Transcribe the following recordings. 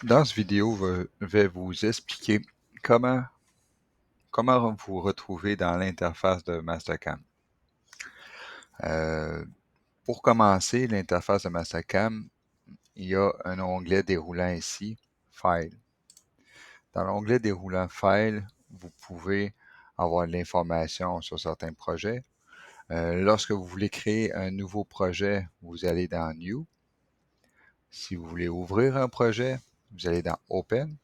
Dans cette vidéo, je vais vous expliquer comment, comment vous retrouver dans l'interface de Mastercam. Euh, pour commencer, l'interface de Mastercam, il y a un onglet déroulant ici, File. Dans l'onglet déroulant File, vous pouvez avoir de l'information sur certains projets. Lorsque vous voulez créer un nouveau projet, vous allez dans New. Si vous voulez ouvrir un projet, vous allez dans Open.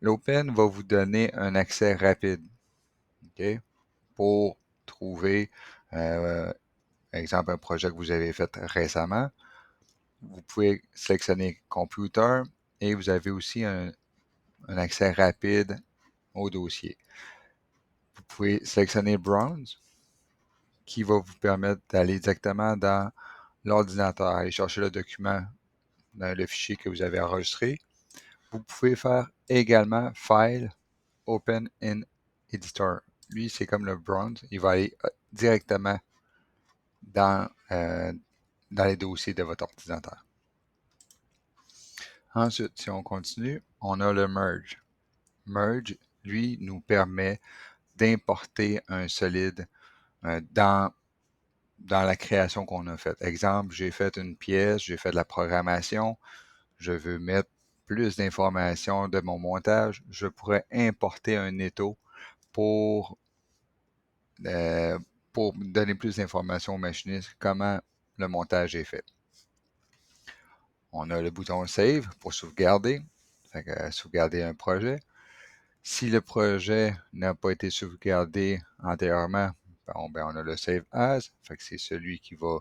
L'Open va vous donner un accès rapide, OK, pour trouver, par exemple, un projet que vous avez fait récemment. Vous pouvez sélectionner Computer et vous avez aussi un accès rapide au dossier. Vous pouvez sélectionner Browse qui va vous permettre d'aller directement dans l'ordinateur, aller chercher le document dans le fichier que vous avez enregistré. Vous pouvez faire également File, Open in Editor. Lui, c'est comme le Browse. Il va aller directement dans, dans les dossiers de votre ordinateur. Ensuite, si on continue, on a le Merge. Merge, lui, nous permet d'importer un solide dans la création qu'on a faite. Exemple, j'ai fait une pièce, j'ai fait de la programmation, je veux mettre plus d'informations de mon montage, je pourrais importer un étau pour, pour donner plus d'informations au machiniste comment le montage est fait. On a le bouton Save pour sauvegarder, fait que, sauvegarder un projet. Si le projet n'a pas été sauvegardé antérieurement, ben on a le Save As, fait que c'est celui qui va,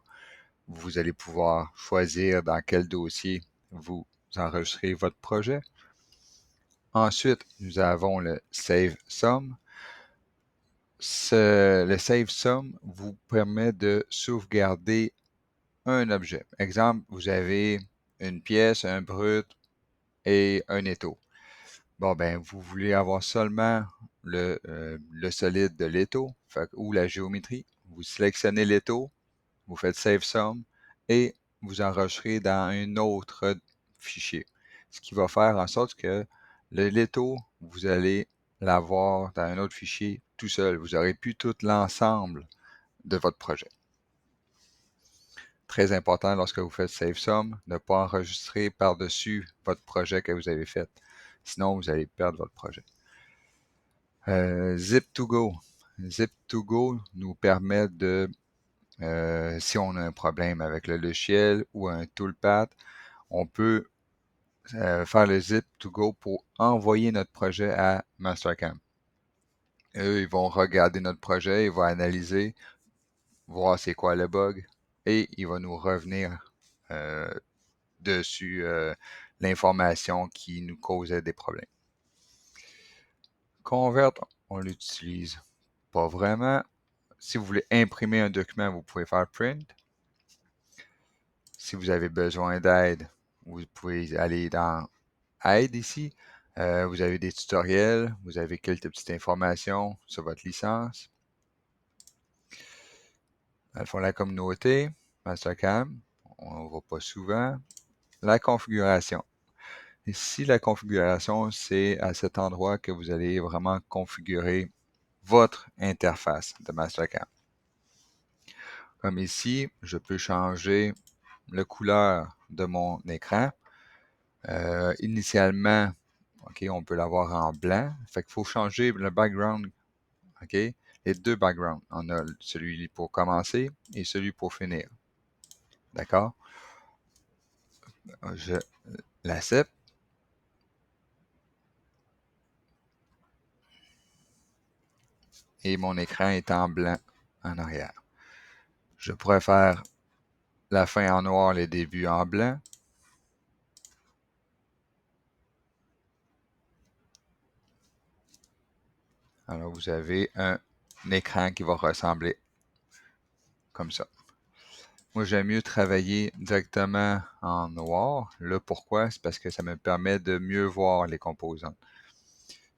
vous allez pouvoir choisir dans quel dossier vous enregistrez votre projet. Ensuite, nous avons le Save Sum. Le Save Sum vous permet de sauvegarder un objet. Exemple, vous avez une pièce, un brut et un étau. Bon, ben, vous voulez avoir seulement le solide de l'étau ou la géométrie. Vous sélectionnez l'étau, vous faites Save Sum et vous enregistrez dans un autre fichier. Ce qui va faire en sorte que l'étau, vous allez l'avoir dans un autre fichier tout seul. Vous n'aurez plus tout l'ensemble de votre projet. Très important lorsque vous faites Save Sum, ne pas enregistrer par-dessus votre projet que vous avez fait. Sinon, vous allez perdre votre projet. Zip2Go. Zip2Go nous permet de, si on a un problème avec le logiciel ou un toolpath, on peut faire le Zip2Go pour envoyer notre projet à Mastercam. Eux, ils vont regarder notre projet, ils vont analyser, voir c'est quoi le bug, et il va nous revenir dessus l'information qui nous causait des problèmes. Convert, on l'utilise pas vraiment. Si vous voulez imprimer un document, vous pouvez faire Print. Si vous avez besoin d'aide, vous pouvez aller dans Aide ici. Vous avez des tutoriels, vous avez quelques petites informations sur votre licence. Dans le fond, la communauté, Mastercam, on ne va pas souvent. La configuration. Ici, la configuration, c'est à cet endroit que vous allez vraiment configurer votre interface de Mastercam. Comme ici, je peux changer la couleur de mon écran. Initialement, OK, on peut l'avoir en blanc. Fait qu'il faut changer le background, OK? Les deux backgrounds. On a celui pour commencer et celui pour finir. D'accord? Je l'accepte. Et mon écran est en blanc en arrière. Je pourrais faire la fin en noir, les débuts en blanc. Alors, vous avez un écran qui va ressembler comme ça. Moi, j'aime mieux travailler directement en noir. Là, pourquoi? C'est parce que ça me permet de mieux voir les composantes.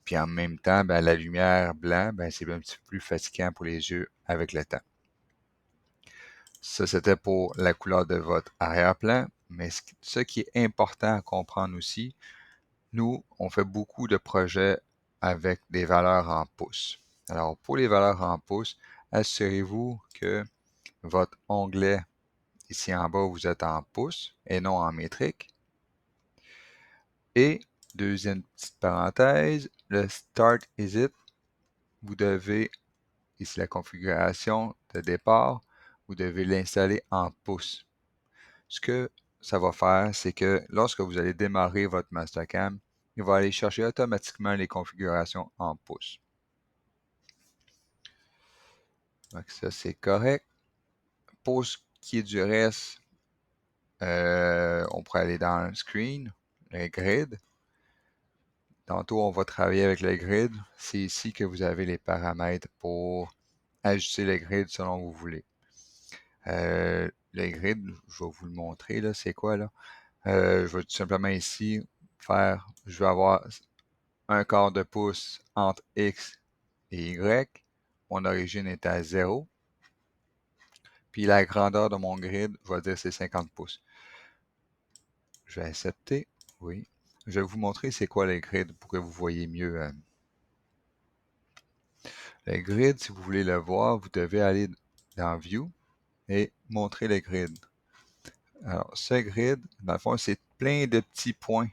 Puis en même temps, ben, la lumière blanc, ben, c'est un petit peu plus fatigant pour les yeux avec le temps. Ça, c'était pour la couleur de votre arrière-plan. Mais ce qui est important à comprendre aussi, Nous, on fait beaucoup de projets avec des valeurs en pouces. Alors, pour les valeurs en pouces, assurez-vous que votre onglet ici en bas, vous êtes en pouces et non en métrique. Et, deuxième petite parenthèse, le Start Is It, vous devez, ici la configuration de départ, vous devez l'installer en pouces. Ce que ça va faire, c'est que lorsque vous allez démarrer votre Mastercam, il va aller chercher automatiquement les configurations en pouces. Donc ça, c'est correct. Pour ce qui est du reste, on pourrait aller dans le screen, le grid. Tantôt, on va travailler avec le grid. C'est ici que vous avez les paramètres pour ajuster le grid selon que vous voulez. Le grid, je vais vous le montrer, là, c'est quoi là? Je vais tout simplement ici je vais avoir un quart de pouce entre X et Y. Mon origine est à 0. Puis la grandeur de mon grid, je vais dire c'est 50 pouces. Je vais accepter. Oui. Je vais vous montrer c'est quoi les grids pour que vous voyez mieux. Le grid, si vous voulez le voir, vous devez aller dans View et montrer le grid. Alors, ce grid, dans le fond, c'est plein de petits points.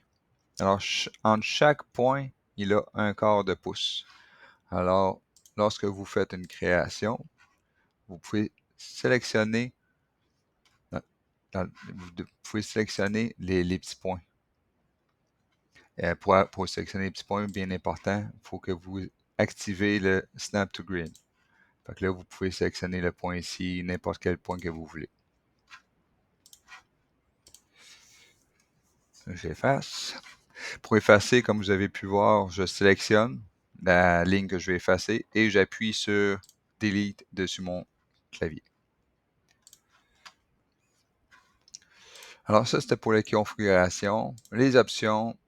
Alors, entre chaque point, il a un quart de pouce. Alors, lorsque vous faites une création, vous pouvez sélectionner, vous pouvez sélectionner les petits points. Pour sélectionner les petits points, bien important, il faut que vous activez le Snap to Grid. Fait que là, vous pouvez sélectionner le point ici, n'importe quel point que vous voulez. J'efface. Pour effacer, comme vous avez pu voir, je sélectionne la ligne que je vais effacer et j'appuie sur Delete dessus mon clavier. Alors ça, c'était pour la configuration. Les options,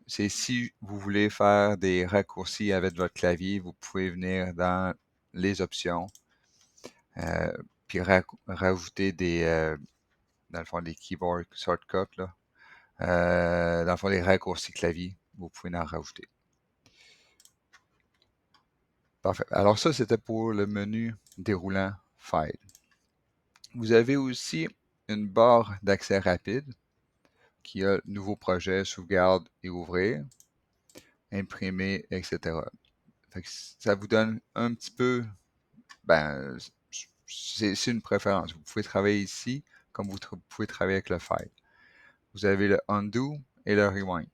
c'est si vous voulez faire des raccourcis avec votre clavier, vous pouvez venir dans les options, puis rajouter dans le fond, des keyboard shortcuts, là. Dans le fond, des raccourcis clavier, vous pouvez en rajouter. Parfait. Alors ça, c'était pour le menu déroulant File. Vous avez aussi une barre d'accès rapide qui a nouveau projet, sauvegarde et ouvrir, imprimer, etc. Fait que ça vous donne un petit peu, ben, c'est une préférence. Vous pouvez travailler ici comme vous pouvez travailler avec le file. Vous avez le undo et le rewind.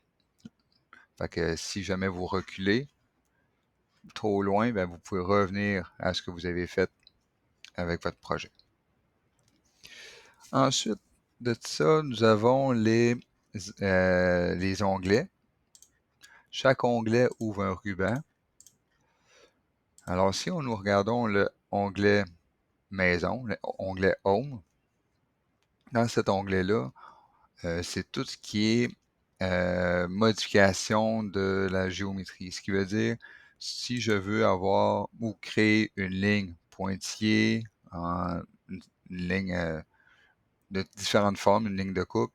Fait que si jamais vous reculez trop loin, ben, vous pouvez revenir à ce que vous avez fait avec votre projet. Ensuite de ça, nous avons les onglets. Chaque onglet ouvre un ruban. Alors, si nous regardons le onglet Maison, l'onglet Home, dans cet onglet-là, c'est tout ce qui est modification de la géométrie. Ce qui veut dire, si je veux avoir ou créer une ligne pointillée, une ligne de différentes formes, une ligne de coupe,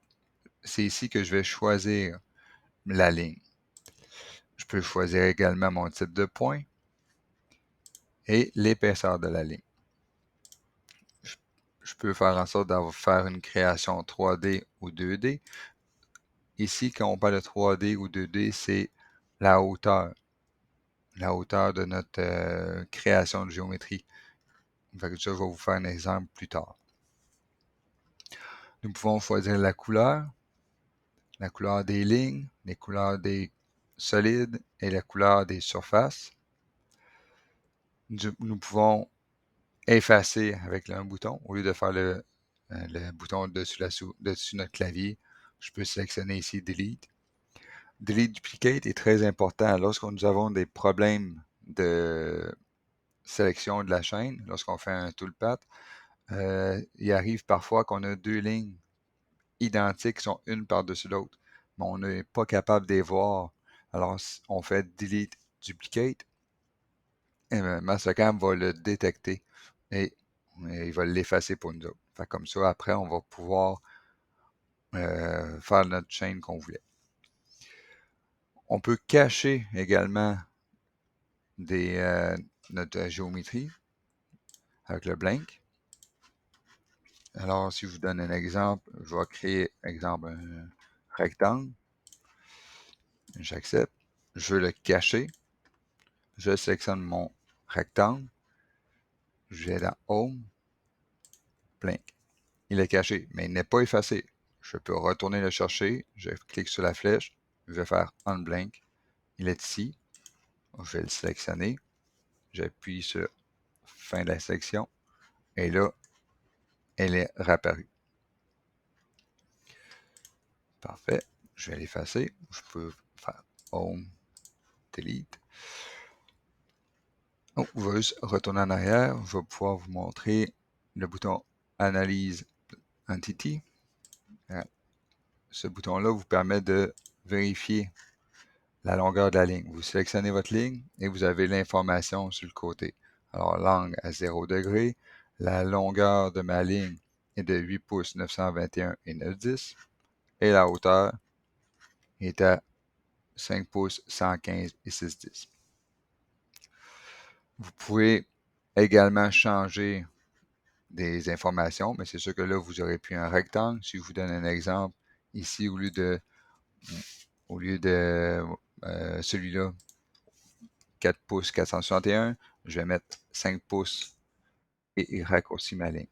c'est ici que je vais choisir la ligne. Je peux choisir également mon type de point et l'épaisseur de la ligne. Je peux faire en sorte de faire une création 3D ou 2D. Ici, quand on parle de 3D ou 2D, c'est la hauteur de notre création de géométrie. Fait que ça, je vais vous faire un exemple plus tard. Nous pouvons choisir la couleur des lignes, les couleurs des solides et la couleur des surfaces. Nous pouvons effacer avec un bouton. Au lieu de faire le bouton dessus notre clavier, je peux sélectionner ici Delete. Delete Duplicate est très important lorsque nous avons des problèmes de sélection de la chaîne, lorsqu'on fait un toolpath. Il arrive parfois qu'on a deux lignes identiques qui sont une par-dessus l'autre, mais on n'est pas capable de les voir. Alors, on fait Delete Duplicate. Et Mastercam va le détecter et il va l'effacer pour nous autres. Fait comme ça, après, on va pouvoir faire notre chaîne qu'on voulait. On peut cacher également notre géométrie avec le blank. Alors, si je vous donne un exemple, je vais créer, exemple, un rectangle. J'accepte. Je veux le cacher. Je sélectionne mon rectangle. Je vais dans Home, blank. Il est caché, mais il n'est pas effacé. Je peux retourner le chercher. Je clique sur la flèche. Je vais faire Unblank. Il est ici. Je vais le sélectionner. J'appuie sur Fin de la sélection. Et là, elle est réapparue. Parfait. Je vais l'effacer. Je peux faire Home, Delete. Donc, je vais juste retourner en arrière. Je vais pouvoir vous montrer le bouton Analyse Entity. Ce bouton-là vous permet de vérifier la longueur de la ligne. Vous sélectionnez votre ligne et vous avez l'information sur le côté. Alors, l'angle à 0 degré. La longueur de ma ligne est de 8 pouces 921 et 910. Et la hauteur est à 5 pouces 115 et 610. Vous pouvez également changer des informations, mais c'est sûr que là, vous aurez plus un rectangle. Si je vous donne un exemple, ici, au lieu de celui-là, 4 pouces 461, je vais mettre 5 pouces et raccourci ma ligne.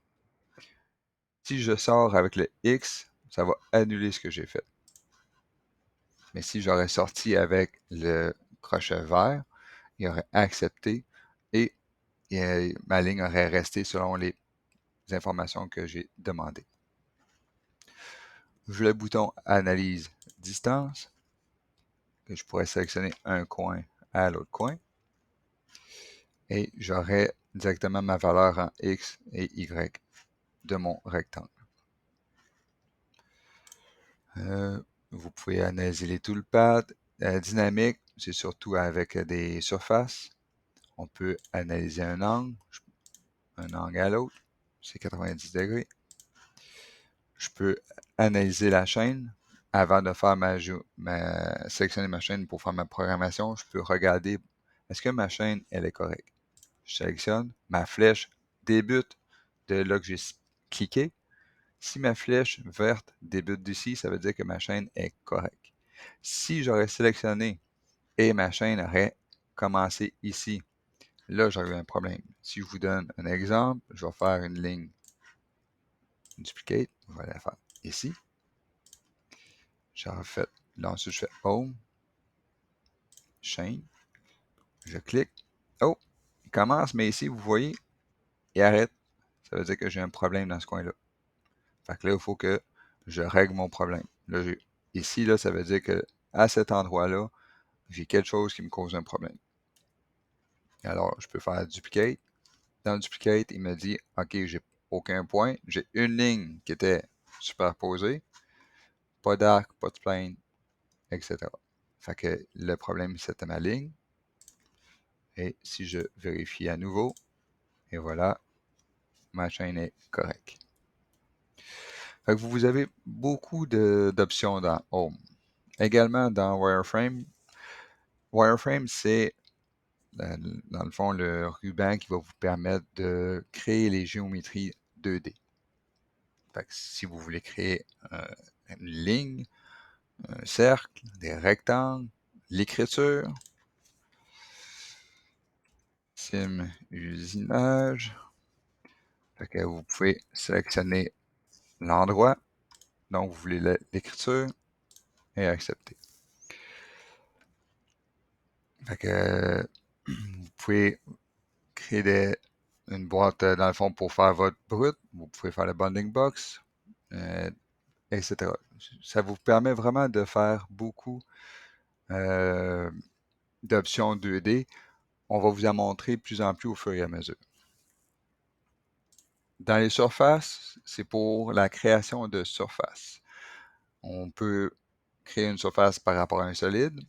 Si je sors avec le X, ça va annuler ce que j'ai fait. Mais si j'aurais sorti avec le crochet vert, il aurait accepté et ma ligne aurait resté selon les informations que j'ai demandées. Je le bouton Analyse distance, que je pourrais sélectionner un coin à l'autre coin, et j'aurai directement ma valeur en X et Y de mon rectangle. Vous pouvez analyser les toolpaths. Dynamique, c'est surtout avec des surfaces. On peut analyser un angle à l'autre, c'est 90 degrés. Je peux analyser la chaîne. Avant de faire sélectionner ma chaîne pour faire ma programmation, je peux regarder est-ce que ma chaîne elle est correcte. Je sélectionne, ma flèche débute de là que j'ai cliqué. Si ma flèche verte débute d'ici, ça veut dire que ma chaîne est correcte. Si j'aurais sélectionné et ma chaîne aurait commencé ici, là j'aurais eu un problème. Si je vous donne un exemple, je vais faire une ligne duplicate, je vais la faire ici. J'ai refait, là ensuite je fais Home, Chaîne, je clique. Oh, il commence, mais ici, vous voyez, il arrête. Ça veut dire que j'ai un problème dans ce coin-là. Fait que là, il faut que je règle mon problème. Là, ici, là, ça veut dire que à cet endroit-là, j'ai quelque chose qui me cause un problème. Alors, je peux faire Duplicate. Dans Duplicate, il me dit, OK, j'ai aucun point. J'ai une ligne qui était superposée. Pas d'arc, pas de plane, etc. Fait que le problème, c'était ma ligne. Et si je vérifie à nouveau, et voilà, ma chaîne est correcte. Fait que vous avez beaucoup d'options dans Home. Également dans Wireframe. Wireframe, c'est dans le fond le ruban qui va vous permettre de créer les géométries 2D. Fait que si vous voulez créer une ligne, un cercle, des rectangles, l'écriture, sim usinage, fait que vous pouvez sélectionner l'endroit dont vous voulez l'écriture et accepter. Fait que vous pouvez créer une boîte dans le fond pour faire votre brut. Vous pouvez faire le bounding box, etc. Ça vous permet vraiment de faire beaucoup d'options 2D. On va vous en montrer de plus en plus au fur et à mesure. Dans les surfaces, c'est pour la création de surfaces. On peut créer une surface par rapport à un solide,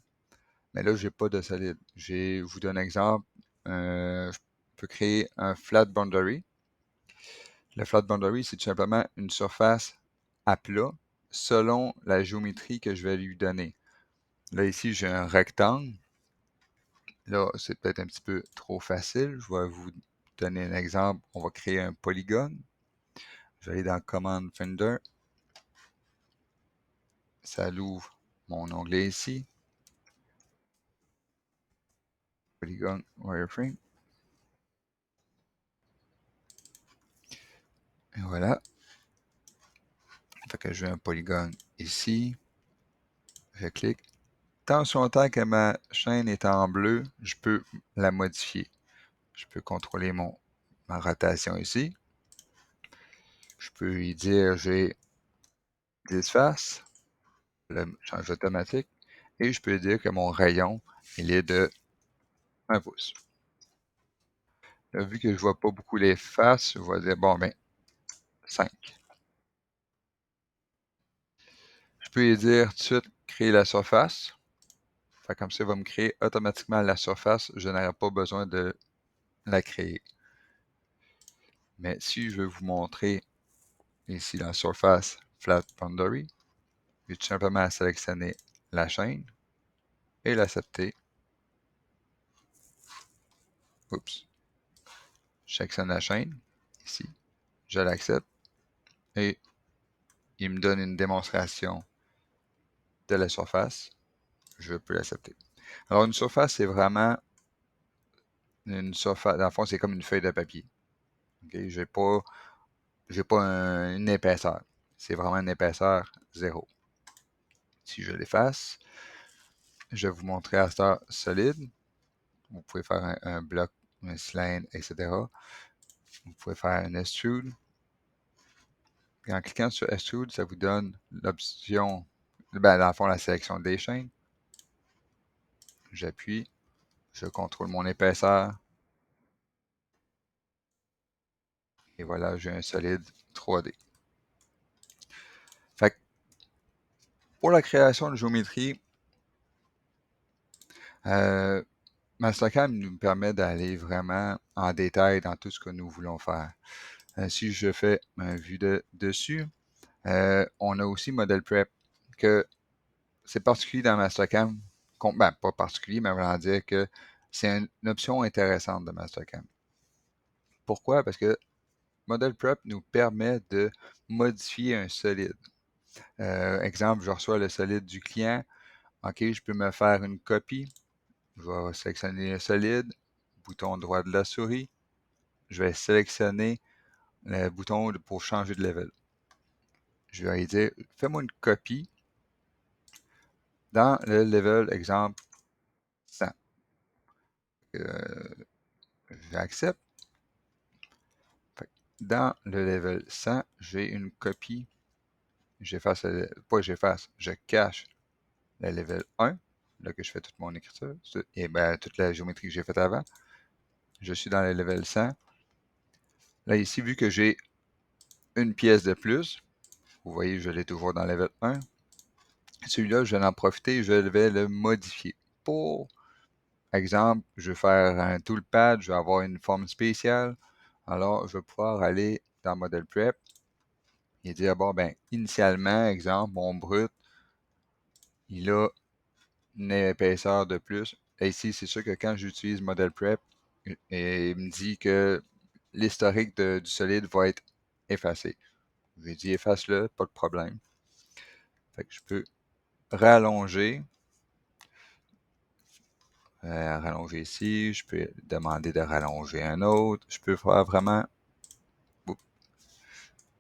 mais là, je n'ai pas de solide. Je vous donne un exemple. Je peux créer un flat boundary. Le flat boundary, c'est tout simplement une surface à plat selon la géométrie que je vais lui donner. Là, ici, j'ai un rectangle. Là, c'est peut-être un petit peu trop facile. Je vais vous donner un exemple. On va créer un polygone. Je vais aller dans Command Finder. Ça l'ouvre mon onglet ici. Polygone Wireframe. Et voilà. Fait que je veux un polygone ici. Je clique. Tant sur longtemps que ma chaîne est en bleu, je peux la modifier. Je peux contrôler ma rotation ici. Je peux y dire j'ai 10 faces, le change automatique, et je peux dire que mon rayon, il est de 1 pouce. Là, vu que je vois pas beaucoup les faces, je vais dire, bon, ben, 5. Je peux y dire tout de suite créer la surface. Fait comme ça, il va me créer automatiquement la surface. Je n'aurai pas besoin de la créer. Mais si je veux vous montrer ici la surface Flat Boundary, j'ai tout simplement à sélectionner la chaîne et l'accepter. Oups. Je sélectionne la chaîne, ici. Je l'accepte et il me donne une démonstration de la surface. Je peux l'accepter. Alors, une surface, c'est vraiment une surface. Dans le fond, c'est comme une feuille de papier. Okay? J'ai pas une épaisseur. C'est vraiment une épaisseur 0. Si je l'efface, je vais vous montrer à cette heure solide. Vous pouvez faire un bloc, un cylindre, etc. Vous pouvez faire un extrude. Puis en cliquant sur extrude, ça vous donne l'option, ben, dans le fond, la sélection des chaînes. J'appuie, je contrôle mon épaisseur. Et voilà, j'ai un solide 3D. Fait que pour la création de géométrie, Mastercam nous permet d'aller vraiment en détail dans tout ce que nous voulons faire. Si je fais une vue dessus, on a aussi Model Prep, que c'est particulier dans Mastercam. Ben, pas particulier, mais on va dire que c'est une option intéressante de Mastercam. Pourquoi? Parce que Model Prep nous permet de modifier un solide. Exemple, je reçois le solide du client. OK, je peux me faire une copie. Je vais sélectionner le solide, bouton droit de la souris. Je vais sélectionner le bouton pour changer de level. Je vais lui dire, fais-moi une copie dans le level, exemple, 100. J'accepte. Dans le level 100, j'ai une copie. Pas j'efface, je cache le level 1, là que je fais toute mon écriture, et ben, toute la géométrie que j'ai faite avant. Je suis dans le level 100. Là, ici, vu que j'ai une pièce de plus, vous voyez, je l'ai toujours dans le level 1. Celui-là, je vais en profiter, je vais le modifier. Pour exemple, je vais faire un toolpad, je vais avoir une forme spéciale. Alors, je vais pouvoir aller dans Model Prep et dire, bon, ben, initialement, exemple, mon brut, il a une épaisseur de plus. Et ici, c'est sûr que quand j'utilise Model Prep, il me dit que l'historique du solide va être effacé. Je lui dis efface-le, pas de problème. Fait que je peux rallonger. Rallonger ici. Je peux demander de rallonger un autre. Je peux faire vraiment.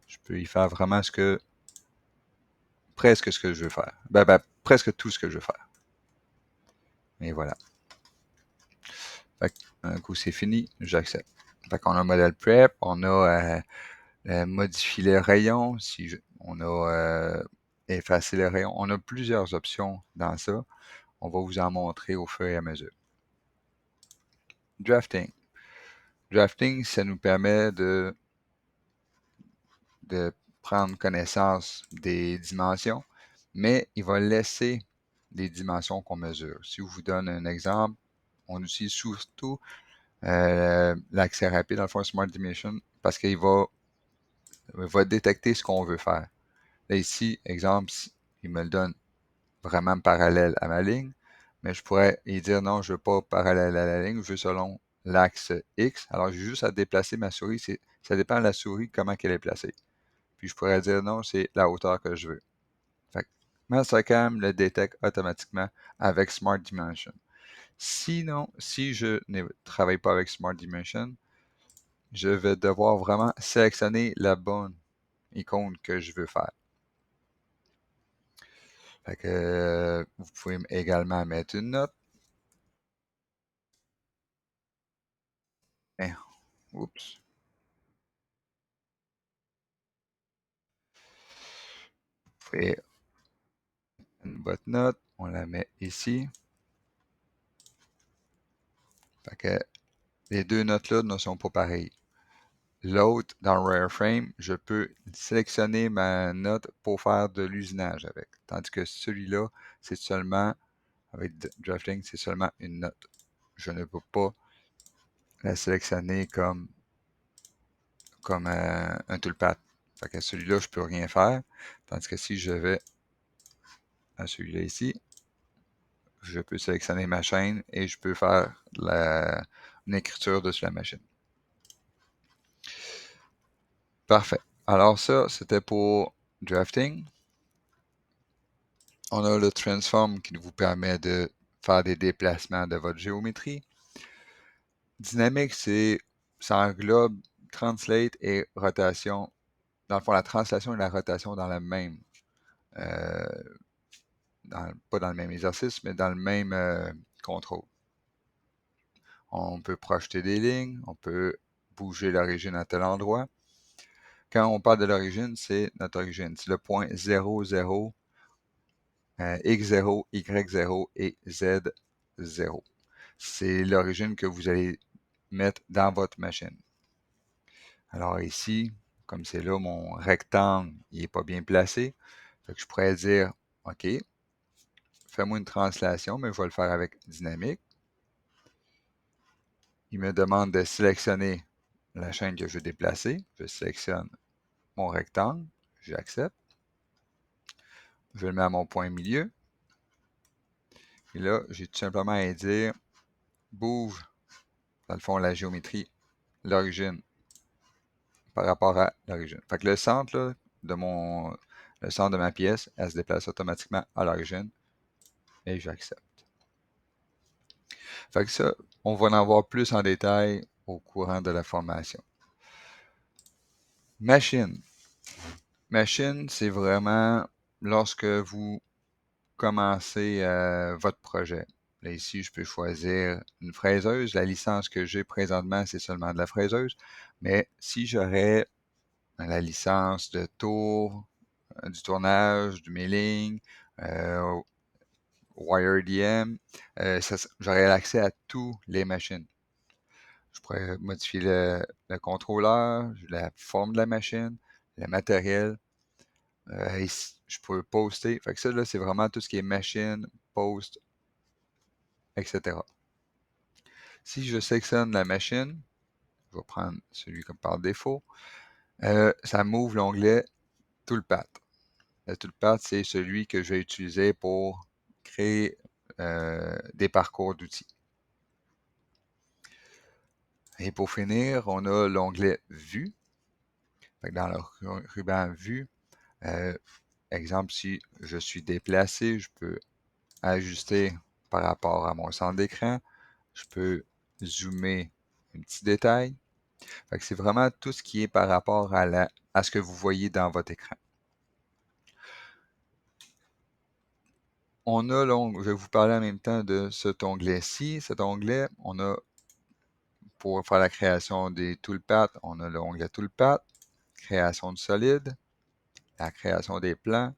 Je peux y faire vraiment presque ce que je veux faire. Ben, presque tout ce que je veux faire. Et voilà. Fait que, un coup c'est fini, j'accepte. Fait qu'on a modèle prep, on a modifier les rayons, on a effacer les rayons. On a plusieurs options dans ça. On va vous en montrer au fur et à mesure. Drafting. Drafting, ça nous permet de prendre connaissance des dimensions, mais il va laisser les dimensions qu'on mesure. Si je vous donne un exemple, on utilise surtout l'accès rapide dans le fond Smart Dimension parce qu'il va détecter ce qu'on veut faire. Là, ici, exemple, il me le donne vraiment parallèle à ma ligne, mais je pourrais y dire non, je veux pas parallèle à la ligne, je veux selon l'axe X. Alors, j'ai juste à déplacer ma souris. Ça dépend de la souris, comment elle est placée. Puis, je pourrais dire non, c'est la hauteur que je veux. Fait que Mastercam le détecte automatiquement avec Smart Dimension. Sinon, si je ne travaille pas avec Smart Dimension, je vais devoir vraiment sélectionner la bonne icône que je veux faire. Fait que vous pouvez également mettre une note. Hein, oups. Vous pouvez votre note, on la met ici. Fait que les deux notes-là ne sont pas pareilles. L'autre, dans Wireframe, je peux sélectionner ma note pour faire de l'usinage avec. Tandis que celui-là, c'est seulement, avec Drafting, c'est seulement une note. Je ne peux pas la sélectionner comme un toolpath. Fait que celui-là, je peux rien faire. Tandis que si je vais à celui-là ici, je peux sélectionner ma chaîne et je peux faire une écriture dessus la machine. Parfait. Alors ça, c'était pour drafting. On a le transform qui vous permet de faire des déplacements de votre géométrie. Dynamique, ça englobe translate et rotation. Dans le fond, la translation et la rotation dans le même, euh, pas dans le même exercice, mais dans le même contrôle. On peut projeter des lignes, on peut bouger l'origine à tel endroit. Quand on parle de l'origine, c'est notre origine. C'est le point 0, 0, X0, Y0 et Z0. C'est l'origine que vous allez mettre dans votre machine. Alors ici, comme c'est là, mon rectangle, il n'est pas bien placé. Fait que je pourrais dire, OK, fais-moi une translation, mais je vais le faire avec dynamique. Il me demande de sélectionner la chaîne que je veux déplacer. Je sélectionne mon rectangle, j'accepte. Je le mets à mon point milieu. Et là, j'ai tout simplement à dire, bouge, dans le fond, la géométrie, l'origine, par rapport à l'origine. Fait que le centre, là, le centre de ma pièce, elle se déplace automatiquement à l'origine et j'accepte. Fait que ça, on va en voir plus en détail au courant de la formation. Machine. Machine, c'est vraiment lorsque vous commencez votre projet. Là, ici, je peux choisir une fraiseuse. La licence que j'ai présentement, c'est seulement de la fraiseuse. Mais si j'aurais la licence de tour, du tournage, du milling, WireDM, j'aurais accès à toutes les machines. Je pourrais modifier le contrôleur, la forme de la machine, le matériel. Je peux poster. Fait que ça, là, c'est vraiment tout ce qui est machine, post, etc. Si je sélectionne la machine, je vais prendre celui comme par défaut, ça m'ouvre l'onglet Toolpath. Le Toolpath, c'est celui que je vais utiliser pour créer des parcours d'outils. Et pour finir, on a l'onglet Vue. Dans le ruban Vue, exemple, si je suis déplacé, je peux ajuster par rapport à mon centre d'écran. Je peux zoomer un petit détail. Fait que c'est vraiment tout ce qui est par rapport à ce que vous voyez dans votre écran. On a je vais vous parler en même temps de cet onglet-ci. Cet onglet, on a pour faire la création des toolpaths, on a l'onglet Toolpath, création de solide, la création des plans,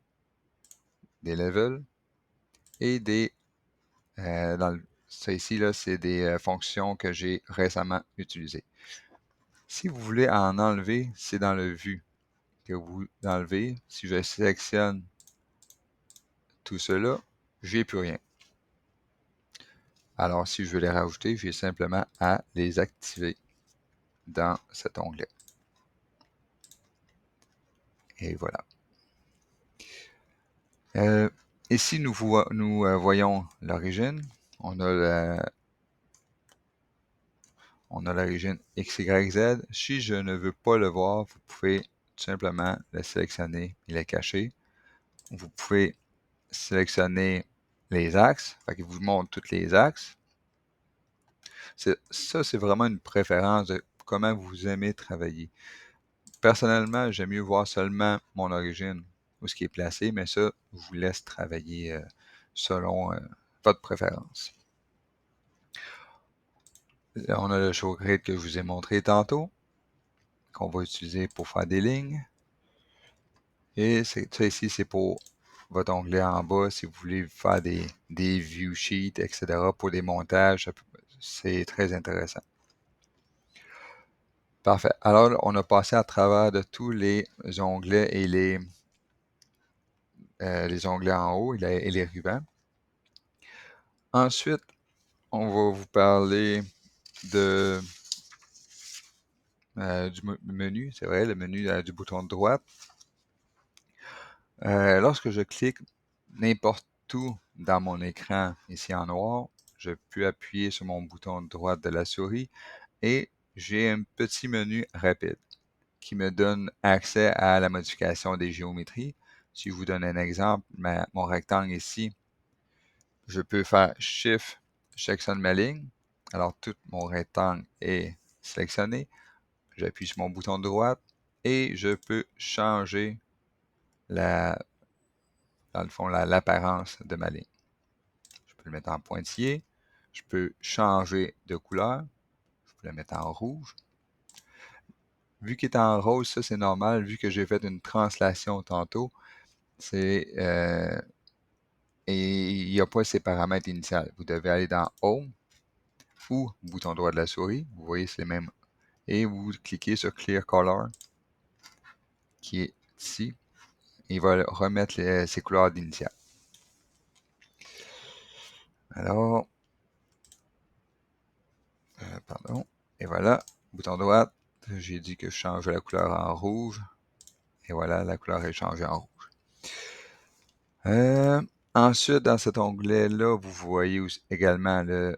des levels et ça ici, là, c'est des fonctions que j'ai récemment utilisées. Si vous voulez en enlever, c'est dans le Vue que vous enlevez. Si je sélectionne tout cela, j'ai plus rien. Alors, si je veux les rajouter, j'ai simplement à les activer dans cet onglet. Et voilà. Ici, nous voyons l'origine. On a l'origine X, Y, Z. Si je ne veux pas le voir, vous pouvez tout simplement le sélectionner et le cacher. Vous pouvez sélectionner les axes, fait qu'il vous montre tous les axes. Ça, c'est vraiment une préférence de comment vous aimez travailler. Personnellement, j'aime mieux voir seulement mon origine, où ce qui est placé, mais ça, je vous laisse travailler selon votre préférence. Là, on a le show grid que je vous ai montré tantôt, qu'on va utiliser pour faire des lignes. Et ça ici, c'est pour votre onglet en bas, si vous voulez faire des view sheets, etc., pour des montages, c'est très intéressant. Parfait. Alors, on a passé à travers de tous les onglets et les onglets en haut et les rubans. Ensuite, on va vous parler du menu, c'est vrai, le menu du bouton de droite. Lorsque je clique n'importe où dans mon écran, ici en noir, je peux appuyer sur mon bouton de droite de la souris et j'ai un petit menu rapide qui me donne accès à la modification des géométries. Si je vous donne un exemple, mon rectangle ici, je peux faire Shift, je sélectionne ma ligne. Alors, tout mon rectangle est sélectionné. J'appuie sur mon bouton de droite et je peux changer dans le fond, l'apparence de ma ligne. Je peux le mettre en pointillé. Je peux changer de couleur. Je peux le mettre en rouge. Vu qu'il est en rose, ça c'est normal, vu que j'ai fait une translation tantôt. Et il n'y a pas ces paramètres initiaux. Vous devez aller dans Home ou bouton droit de la souris. Vous voyez, c'est les mêmes. Et vous cliquez sur Clear Color, qui est ici. Il va remettre ses couleurs d'initial. Alors, pardon. Et voilà, bouton droit. J'ai dit que je change la couleur en rouge. Et voilà, la couleur est changée en rouge. Ensuite, dans cet onglet-là, vous voyez également le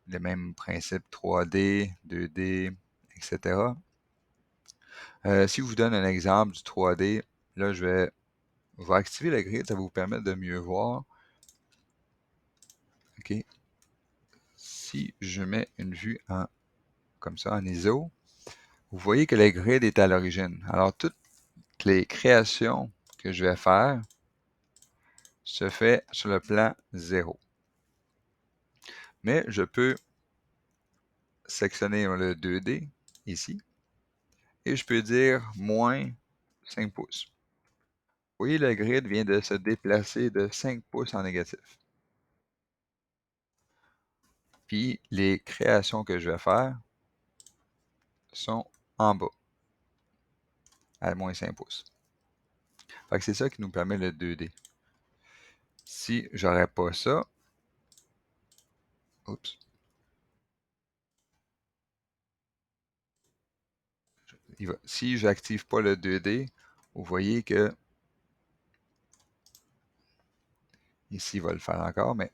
même principe 3D, 2D, etc. Si je vous donne un exemple du 3D, là, je vais activer la grille, ça va vous permettre de mieux voir. OK. Si je mets une vue comme ça, en ISO, vous voyez que la grid est à l'origine. Alors, toutes les créations que je vais faire se fait sur le plan 0. Mais je peux sélectionner le 2D ici et je peux dire moins 5 pouces. Vous voyez, le grid vient de se déplacer de 5 pouces en négatif. Puis les créations que je vais faire sont en bas, à moins 5 pouces. Fait que c'est ça qui nous permet le 2D. Si j'aurais pas ça, oups, si j'active pas le 2D, vous voyez que ici, il va le faire encore, mais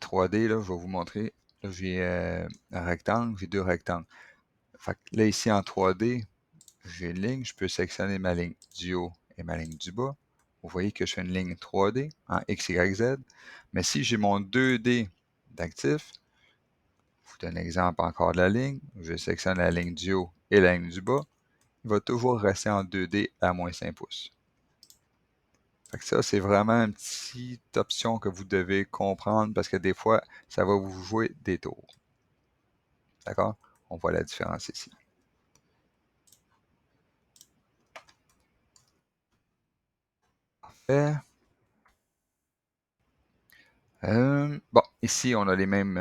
3D, là, je vais vous montrer. Là, j'ai un rectangle, j'ai deux rectangles. Fait que là, ici, en 3D, j'ai une ligne, je peux sélectionner ma ligne du haut et ma ligne du bas. Vous voyez que je fais une ligne 3D en X, Y, Z. Mais si j'ai mon 2D d'actif, je vous donne l'exemple encore de la ligne. Je sélectionne la ligne du haut et la ligne du bas. Il va toujours rester en 2D à moins 5 pouces. Fait que ça, c'est vraiment une petite option que vous devez comprendre parce que des fois, ça va vous jouer des tours. D'accord? On voit la différence ici. Parfait. Bon, ici, on a les mêmes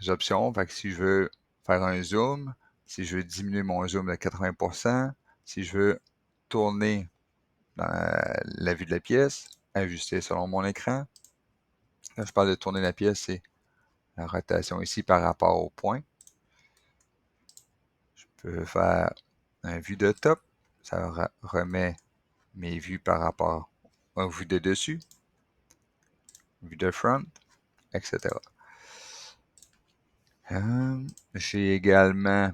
options. Fait que si je veux faire un zoom, si je veux diminuer mon zoom de 80%, si je veux tourner dans la vue de la pièce, ajuster selon mon écran. Là, je parle de tourner la pièce, c'est la rotation ici par rapport au point. Je peux faire un vue de top. Ça remet mes vues par rapport aux vues de dessus. vue de front, etc. J'ai également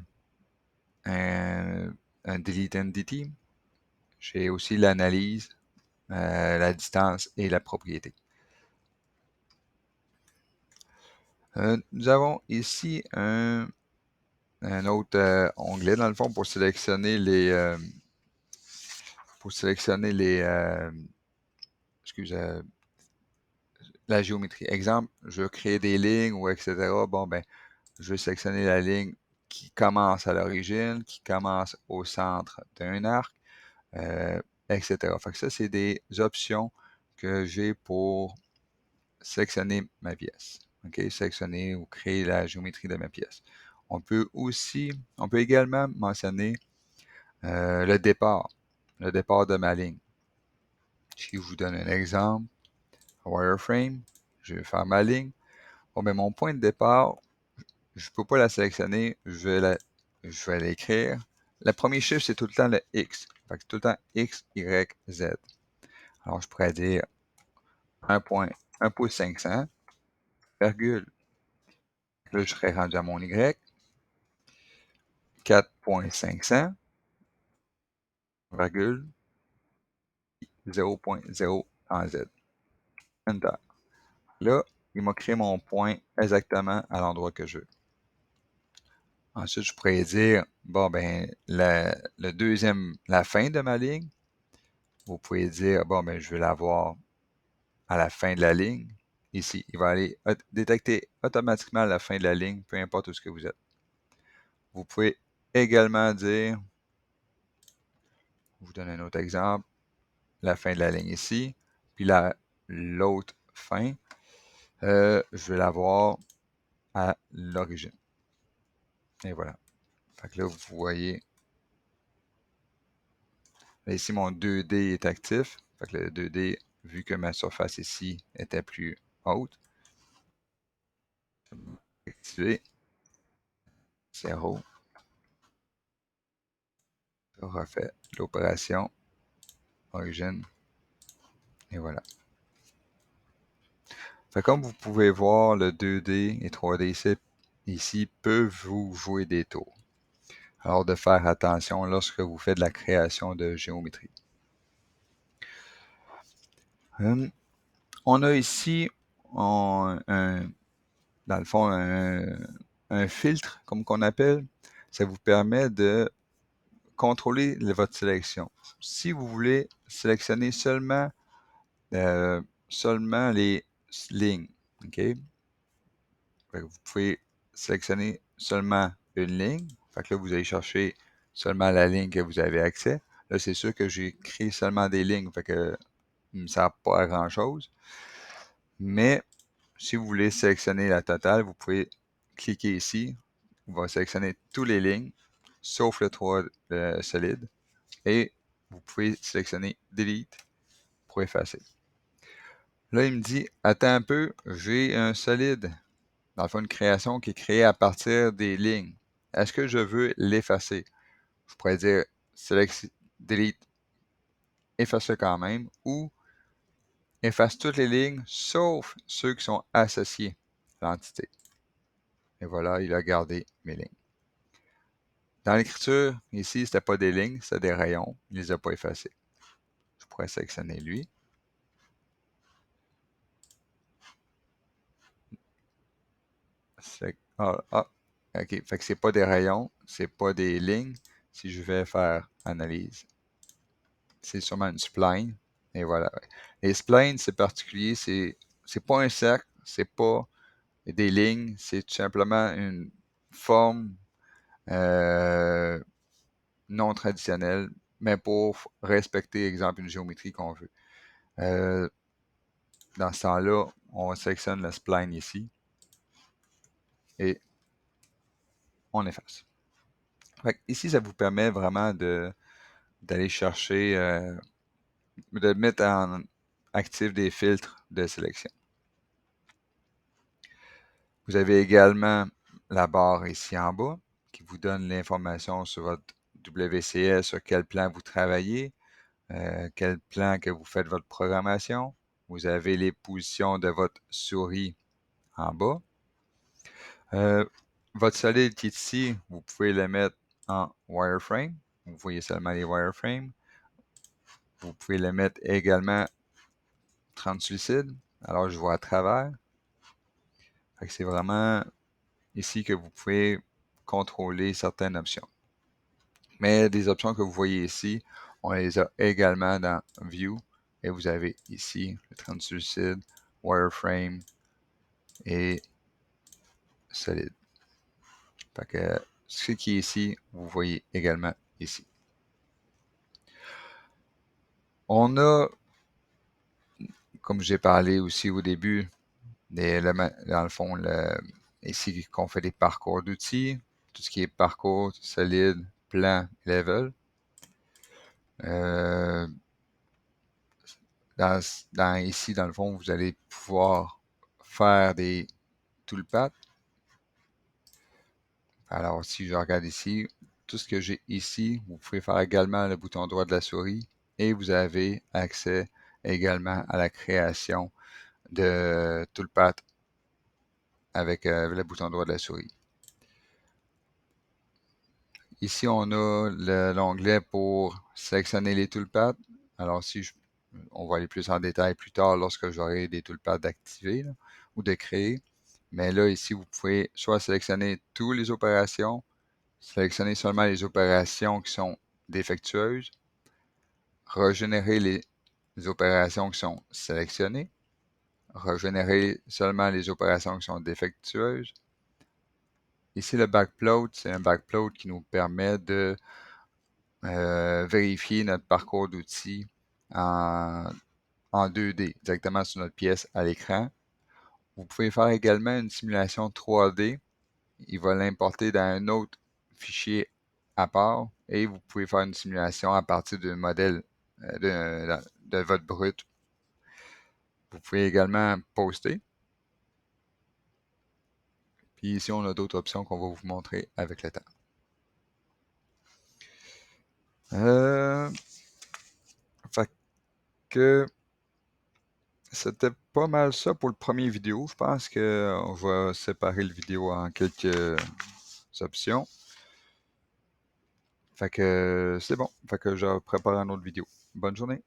un delete entity. J'ai aussi l'analyse, la distance et la propriété. Nous avons ici un autre onglet, dans le fond, pour sélectionner la géométrie. Exemple, je veux créer des lignes ou etc. Bon, ben, je vais sélectionner la ligne qui commence à l'origine, qui commence au centre d'un arc, etc. Fait que ça, c'est des options que j'ai pour sélectionner ma pièce. OK? Sélectionner ou créer la géométrie de ma pièce. On peut également mentionner le départ de ma ligne. Si je vous donne un exemple, wireframe, je vais faire ma ligne. Bon, ben, mon point de départ, je ne peux pas la sélectionner, je vais l'écrire. Le premier chiffre, c'est tout le temps le X. Fait que tout le temps X, Y, Z. Alors, je pourrais dire 1 pouce 500, virgule. Là, je serais rendu à mon Y. 4.500, virgule, 0.0 en Z. Enter. Là, il m'a créé mon point exactement à l'endroit que je veux. Ensuite, je pourrais dire, bon, ben, la fin de ma ligne, vous pouvez dire, bon, ben, je vais l'avoir à la fin de la ligne. Ici, il va aller détecter automatiquement la fin de la ligne, peu importe où ce que vous êtes. Vous pouvez également dire, je vous donne un autre exemple, la fin de la ligne ici, puis l'autre fin, je vais l'avoir à l'origine. Et voilà. Fait que là, vous voyez, là, ici, mon 2D est actif. Fait que le 2D, vu que ma surface ici était plus haute, activer 0, je refais l'opération, origine, et voilà. Fait comme vous pouvez voir, le 2D et 3D ici peuvent vous jouer des tours. Alors de faire attention lorsque vous faites de la création de géométrie. On a ici, dans le fond, un filtre, comme qu'on appelle. Ça vous permet de contrôler votre sélection. Si vous voulez sélectionner seulement les lignes, OK? Vous pouvez sélectionner seulement une ligne. Fait que là, vous allez chercher seulement la ligne que vous avez accès. Là, c'est sûr que j'ai créé seulement des lignes, fait que ça ne sert pas à grand-chose. Mais si vous voulez sélectionner la totale, vous pouvez cliquer ici. On va sélectionner toutes les lignes, sauf le 3 solide. Et vous pouvez sélectionner Delete pour effacer. Là, il me dit, attends un peu, j'ai un solide, dans le fond, une création qui est créée à partir des lignes. Est-ce que je veux l'effacer? Je pourrais dire Delete, efface quand même, ou efface toutes les lignes, sauf ceux qui sont associés à l'entité. Et voilà, il a gardé mes lignes. Dans l'écriture, ici, ce n'était pas des lignes, c'était des rayons. Il ne les a pas effacés. Je pourrais sélectionner lui. OK. Fait que c'est pas des rayons, c'est pas des lignes. Si je vais faire analyse, c'est sûrement une spline. Et voilà. Les splines, c'est particulier. C'est pas un cercle, c'est pas des lignes, c'est tout simplement une forme non traditionnelle, mais pour respecter, exemple, une géométrie qu'on veut. Dans ce temps-là, on sélectionne le spline ici et on efface. Ici, ça vous permet vraiment d'aller chercher, de mettre en actif des filtres de sélection. Vous avez également la barre ici en bas qui vous donne l'information sur votre WCS, sur quel plan vous travaillez, quel plan que vous faites votre programmation. vous avez les positions de votre souris en bas. Votre solide qui est ici, vous pouvez le mettre en wireframe. Vous voyez seulement les wireframes. Vous pouvez le mettre également translucide. Alors, je vois à travers. C'est vraiment ici que vous pouvez contrôler certaines options. Mais des options que vous voyez ici, on les a également dans View. Et vous avez ici le translucide, wireframe et solide. Fait que ce qui est ici, vous voyez également ici. On a, comme j'ai parlé aussi au début, dans le fond, ici qu'on fait des parcours d'outils, tout ce qui est parcours, solide, plan, level. Ici, dans le fond, vous allez pouvoir faire des toolpaths. Alors, si je regarde ici, tout ce que j'ai ici, vous pouvez faire également le bouton droit de la souris et vous avez accès également à la création de toolpath avec le bouton droit de la souris. Ici, on a l'onglet pour sélectionner les toolpaths. Alors, on va aller plus en détail plus tard lorsque j'aurai des toolpaths activés ou de créer. Mais là, ici, vous pouvez soit sélectionner toutes les opérations, sélectionner seulement les opérations qui sont défectueuses, régénérer les opérations qui sont sélectionnées, régénérer seulement les opérations qui sont défectueuses. Ici, le backplot, c'est un backplot qui nous permet de vérifier notre parcours d'outils en 2D, directement sur notre pièce à l'écran. Vous pouvez faire également une simulation 3D. Il va l'importer dans un autre fichier à part et vous pouvez faire une simulation à partir d'un modèle de votre brut. Vous pouvez également poster. Puis ici, on a d'autres options qu'on va vous montrer avec le temps. Fait que c'était pas mal ça pour le premier vidéo. Je pense qu'on va séparer le vidéo en quelques options. Fait que c'est bon. Fait que je prépare une autre vidéo. Bonne journée.